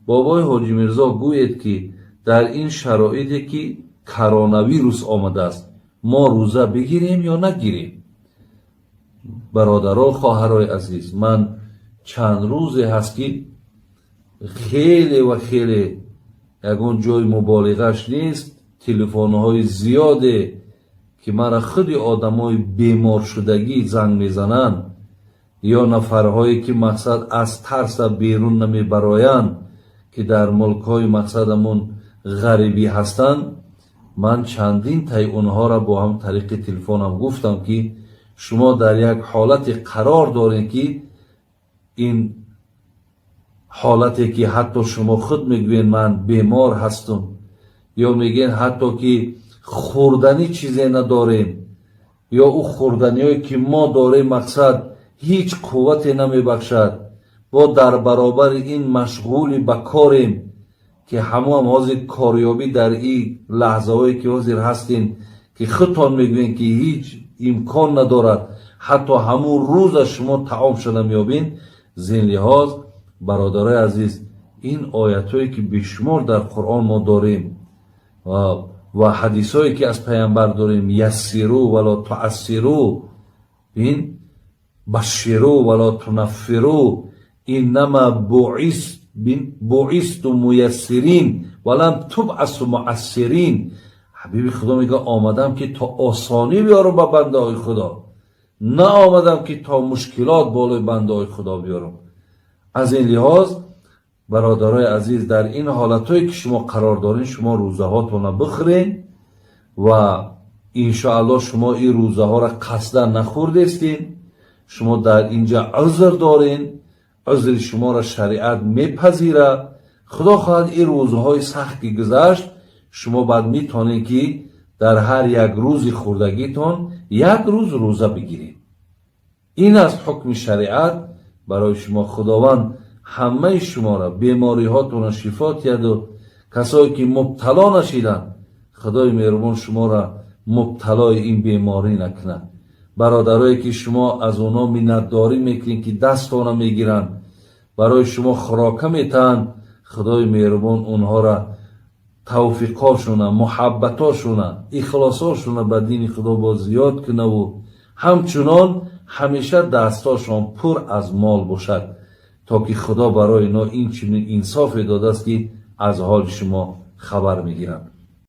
بابای حاجی میرزا گوید که در این شرایطی که کرونا آمده است ما روزه بگیریم یا نگیریم؟ برادران خواهرای عزیز، من چند روزی هست که خیلی و خیلی یگون جای مبالغهش نیست، تلفن‌های زیاده که مرا خود آدمای بیمار شدگی زنگ میزنن یا نفرهایی که مقصد از ترس بیرون نمی براین که در ملک‌های مقصدمون غریبی هستن. من چندین تای اونها را با هم طریق تلفنم گفتم که شما در یک حالت قرار دارین که این حالتی که حتی شما خود میگوین من بیمار هستم یا میگین حتی که خوردنی چیزی نداریم یا او خوردنی هایی که ما داریم مقصد هیچ قوتی نمیبخشد، با در برابر این مشغول به کاریم که هم حاضر کاریابی در این لحظه هایی که حاضر هستین که خودتان میگوین که هیچ امکان ندارد حتی همون روز شما طعام شده میابین. زین لحاظ برادرای عزیز، این آیت هایی که بیشمار در قرآن ما داریم و حدیث هایی که از پیامبر داریم، یسیرو ولا تعسیرو، این بشیرو ولا تنفرو، اینما بعثت میسرین ولم تبعث معسرین. حبیب خدا میگه آمدم که تا آسانی بیارم به بنده های خدا، نه آمدم که تا مشکلات بالای بنده های خدا بیارم. از این لحاظ برادرای عزیز، در این حالتهایی که شما قرار دارین شما روزه هاتون بخورین و انشاءالله شما این روزه ها را قصدا نخوردستین. شما در اینجا عذر دارین، عذر شما را شریعت میپذیره. خدا خواهد این روزهای سخت که گذشت شما بعد میتونین که در هر یک روز خوردگیتون یک روز روزه بگیرید. این از حکم شریعت برای شما. خداوند همه شما را بیماری هاتون را شفا دهد و کسایی که مبتلا نشیدن خدای مهربان شما را مبتلای این بیماری نکنه. برادرایی که شما از اونا منتداری میکنین که دستان میگیرن برای شما خوراکه میتن، خدای مهربان اونها را توفیقاشونه، محبتاشونه، اخلاصاشونه به دین خدا با زیاد کنه و همچنان همیشه دستاشون پر از مال باشد تا که خدا برای اینا این چنین انصاف داده است که از حال شما خبر میگیرن.